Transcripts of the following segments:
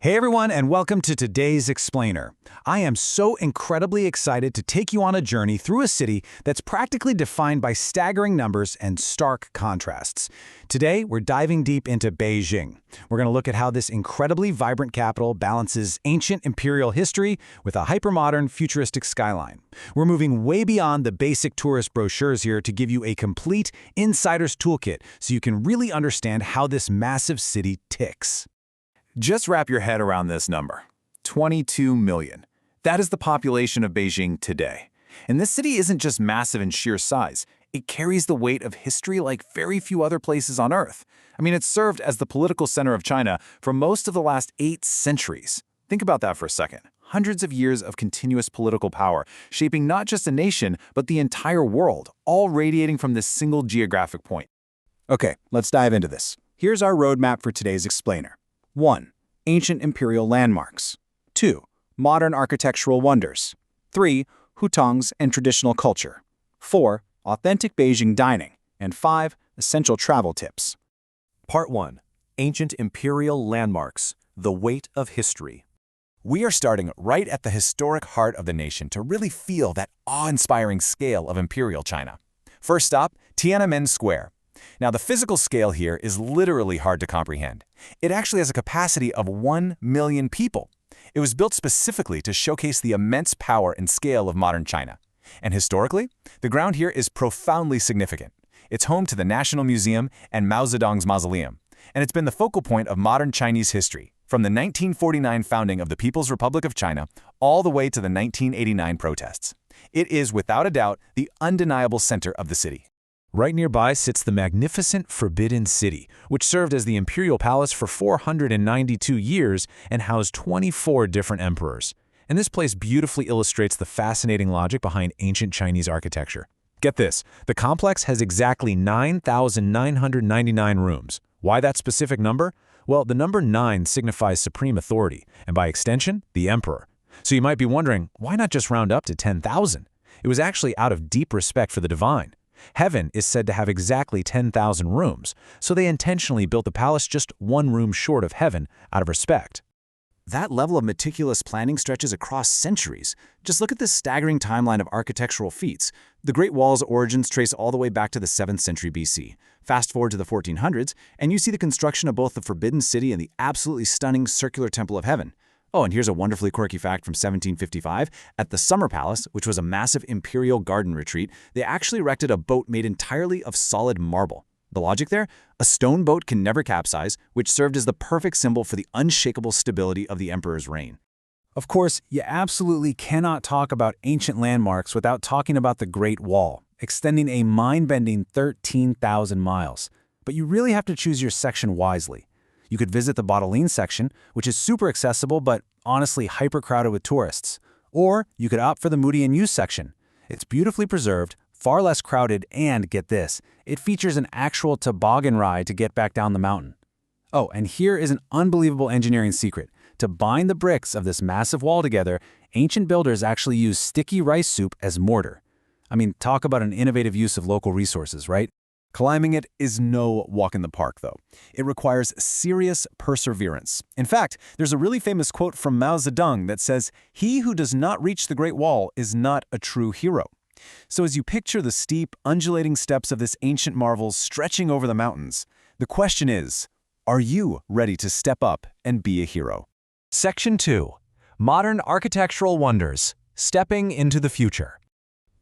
Hey everyone, and welcome to today's Explainer. I am so incredibly excited to take you on a journey through a city that's practically defined by staggering numbers and stark contrasts. Today, we're diving deep into Beijing. We're going to look at how this incredibly vibrant capital balances ancient imperial history with a hypermodern, futuristic skyline. We're moving way beyond the basic tourist brochures here to give you a complete insider's toolkit so you can really understand how this massive city ticks. Just wrap your head around this number. 22 million. That is the population of Beijing today. And this city isn't just massive in sheer size. It carries the weight of history like very few other places on Earth. I mean, it's served as the political center of China for most of the last 8 centuries. Think about that for a second. Hundreds of years of continuous political power, shaping not just a nation, but the entire world, all radiating from this single geographic point. Okay, let's dive into this. Here's our roadmap for today's Explainer. 1. Ancient imperial landmarks. 2. Modern architectural wonders. 3. Hutongs and traditional culture. 4. Authentic Beijing dining. And 5. Essential travel tips. Part 1. Ancient imperial landmarks. The weight of history. We are starting right at the historic heart of the nation to really feel that awe-inspiring scale of imperial China. First stop, Tiananmen Square. Now, the physical scale here is literally hard to comprehend. It actually has a capacity of 1 million people. It was built specifically to showcase the immense power and scale of modern China. And historically, the ground here is profoundly significant. It's home to the National Museum and Mao Zedong's mausoleum, and it's been the focal point of modern Chinese history, from the 1949 founding of the People's Republic of China all the way to the 1989 protests. It is, without a doubt, the undeniable center of the city. Right nearby sits the magnificent Forbidden City, which served as the imperial palace for 492 years and housed 24 different emperors. And this place beautifully illustrates the fascinating logic behind ancient Chinese architecture. Get this, the complex has exactly 9,999 rooms. Why that specific number? Well, the number 9 signifies supreme authority, and by extension, the emperor. So you might be wondering, why not just round up to 10,000? It was actually out of deep respect for the divine. Heaven is said to have exactly 10,000 rooms, so they intentionally built the palace just 1 room short of heaven out of respect. That level of meticulous planning stretches across centuries. Just look at this staggering timeline of architectural feats. The Great Wall's origins trace all the way back to the 7th century BC. Fast forward to the 1400s, and you see the construction of both the Forbidden City and the absolutely stunning circular Temple of Heaven. Oh, and here's a wonderfully quirky fact from 1755. At the Summer Palace, which was a massive imperial garden retreat, they actually erected a boat made entirely of solid marble. The logic there? A stone boat can never capsize, which served as the perfect symbol for the unshakable stability of the emperor's reign. Of course, you absolutely cannot talk about ancient landmarks without talking about the Great Wall, extending a mind-bending 13,000 miles. But you really have to choose your section wisely. You could visit the Baodolin section, which is super accessible but honestly hyper-crowded with tourists. Or you could opt for the Moody and Yu section. It's beautifully preserved, far less crowded, and get this, it features an actual toboggan ride to get back down the mountain. Oh, and here is an unbelievable engineering secret. To bind the bricks of this massive wall together, ancient builders actually used sticky rice soup as mortar. I mean, talk about an innovative use of local resources, right? Climbing it is no walk in the park, though. It requires serious perseverance. In fact, there's a really famous quote from Mao Zedong that says, "He who does not reach the Great Wall is not a true hero." So as you picture the steep, undulating steps of this ancient marvel stretching over the mountains, the question is, are you ready to step up and be a hero? Section 2. Modern Architectural Wonders. Stepping into the Future.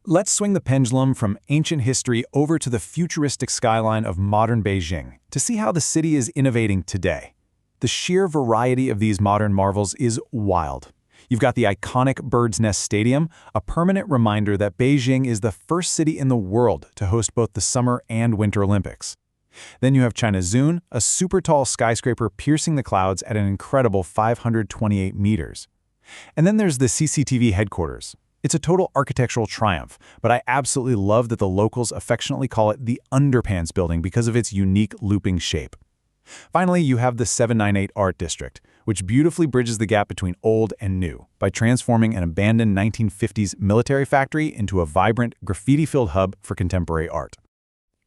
Let's swing the pendulum from ancient history over to the futuristic skyline of modern Beijing to see how the city is innovating today. The sheer variety of these modern marvels is wild. You've got the iconic Bird's Nest Stadium, a permanent reminder that Beijing is the first city in the world to host both the Summer and Winter Olympics. Then you have China Zun, a super tall skyscraper piercing the clouds at an incredible 528 meters. And then there's the CCTV headquarters. It's a total architectural triumph, but I absolutely love that the locals affectionately call it the Underpants Building because of its unique looping shape. Finally, you have the 798 Art District, which beautifully bridges the gap between old and new by transforming an abandoned 1950s military factory into a vibrant, graffiti-filled hub for contemporary art.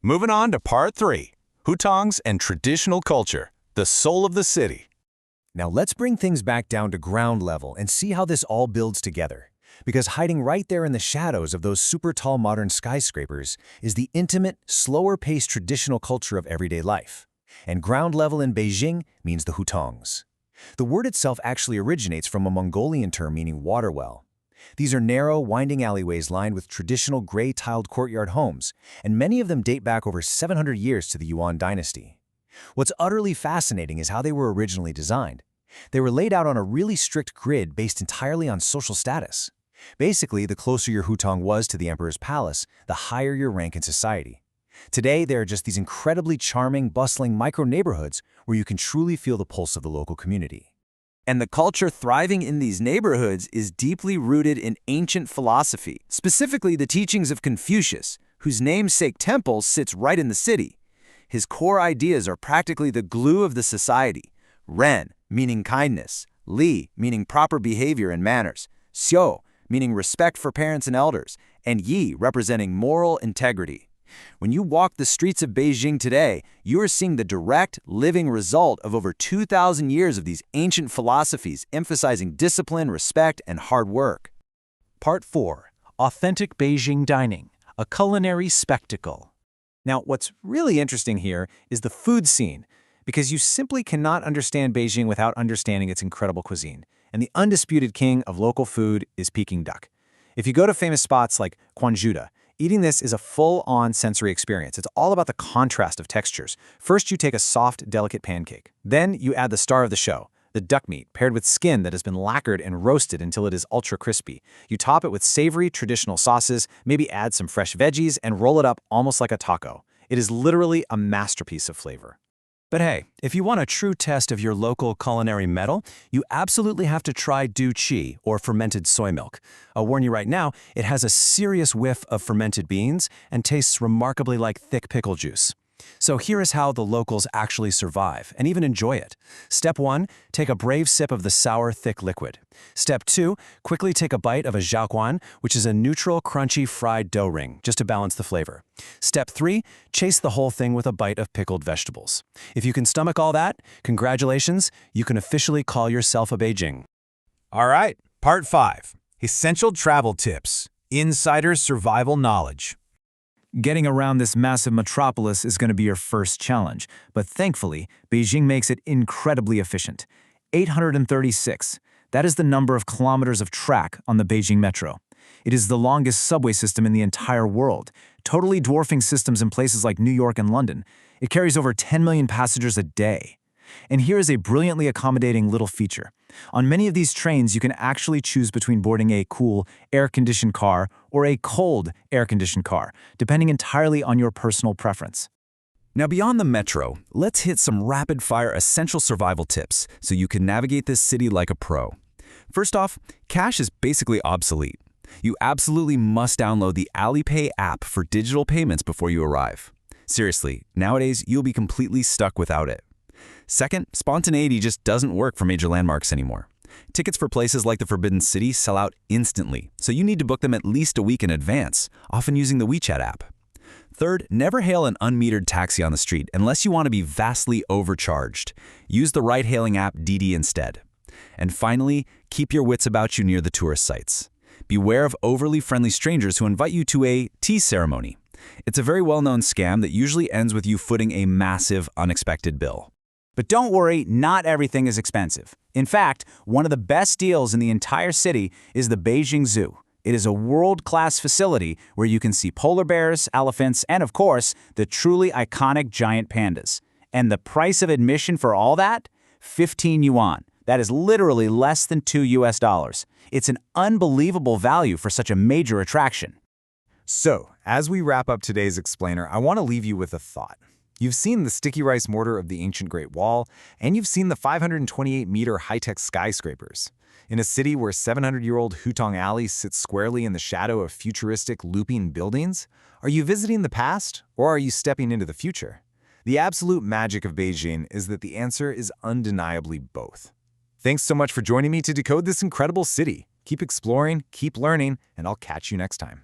Moving on to Part 3. Hutongs and traditional culture. The soul of the city. Now let's bring things back down to ground level and see how this all builds together. Because hiding right there in the shadows of those super tall modern skyscrapers is the intimate, slower-paced traditional culture of everyday life. And ground level in Beijing means the hutongs. The word itself actually originates from a Mongolian term meaning water well. These are narrow, winding alleyways lined with traditional gray-tiled courtyard homes, and many of them date back over 700 years to the Yuan dynasty. What's utterly fascinating is how they were originally designed. They were laid out on a really strict grid based entirely on social status. Basically, the closer your hutong was to the emperor's palace, the higher your rank in society. Today, there are just these incredibly charming, bustling micro-neighborhoods where you can truly feel the pulse of the local community. And the culture thriving in these neighborhoods is deeply rooted in ancient philosophy, specifically the teachings of Confucius, whose namesake temple sits right in the city. His core ideas are practically the glue of the society. Ren, meaning kindness, Li, meaning proper behavior and manners, Xiu, meaning respect for parents and elders, and Yi, representing moral integrity. When you walk the streets of Beijing today, you are seeing the direct, living result of over 2,000 years of these ancient philosophies emphasizing discipline, respect, and hard work. Part 4. Authentic Beijing Dining, a Culinary Spectacle. Now, what's really interesting here is the food scene, because you simply cannot understand Beijing without understanding its incredible cuisine. And the undisputed king of local food is Peking duck. If you go to famous spots like Quanjuda, eating this is a full-on sensory experience. It's all about the contrast of textures. First, you take a soft, delicate pancake. Then, you add the star of the show, the duck meat, paired with skin that has been lacquered and roasted until it is ultra-crispy. You top it with savory, traditional sauces, maybe add some fresh veggies, and roll it up almost like a taco. It is literally a masterpiece of flavor. But hey, if you want a true test of your local culinary mettle, you absolutely have to try du qi, or fermented soy milk. I'll warn you right now, it has a serious whiff of fermented beans and tastes remarkably like thick pickle juice. So here is how the locals actually survive and even enjoy it. Step 1, take a brave sip of the sour, thick liquid. Step 2, quickly take a bite of a jiaoguan, which is a neutral, crunchy fried dough ring, just to balance the flavor. Step 3, chase the whole thing with a bite of pickled vegetables. If you can stomach all that, congratulations, you can officially call yourself a Beijing. All right, Part 5. Essential travel tips. Insider survival knowledge. Getting around this massive metropolis is going to be your first challenge, but thankfully, Beijing makes it incredibly efficient. 836. That is the number of kilometers of track on the Beijing Metro. It is the longest subway system in the entire world, totally dwarfing systems in places like New York and London. It carries over 10 million passengers a day. And here is a brilliantly accommodating little feature. On many of these trains, you can actually choose between boarding a cool, air-conditioned car or a cold, air-conditioned car, depending entirely on your personal preference. Now beyond the metro, let's hit some rapid-fire essential survival tips so you can navigate this city like a pro. First off, cash is basically obsolete. You absolutely must download the Alipay app for digital payments before you arrive. Seriously, nowadays you'll be completely stuck without it. Second, spontaneity just doesn't work for major landmarks anymore. Tickets for places like the Forbidden City sell out instantly, so you need to book them at least a week in advance, often using the WeChat app. Third, never hail an unmetered taxi on the street unless you want to be vastly overcharged. Use the ride-hailing app Didi instead. And finally, keep your wits about you near the tourist sites. Beware of overly friendly strangers who invite you to a tea ceremony. It's a very well-known scam that usually ends with you footing a massive, unexpected bill. But don't worry, not everything is expensive. In fact, one of the best deals in the entire city is the Beijing Zoo. It is a world-class facility where you can see polar bears, elephants, and of course, the truly iconic giant pandas. And the price of admission for all that? 15 yuan. That is literally less than $2. It's an unbelievable value for such a major attraction. So, as we wrap up today's explainer, I want to leave you with a thought. You've seen the sticky rice mortar of the ancient Great Wall, and you've seen the 528-meter high-tech skyscrapers. In a city where 700-year-old Hutong Alley sits squarely in the shadow of futuristic looping buildings, are you visiting the past, or are you stepping into the future? The absolute magic of Beijing is that the answer is undeniably both. Thanks so much for joining me to decode this incredible city. Keep exploring, keep learning, and I'll catch you next time.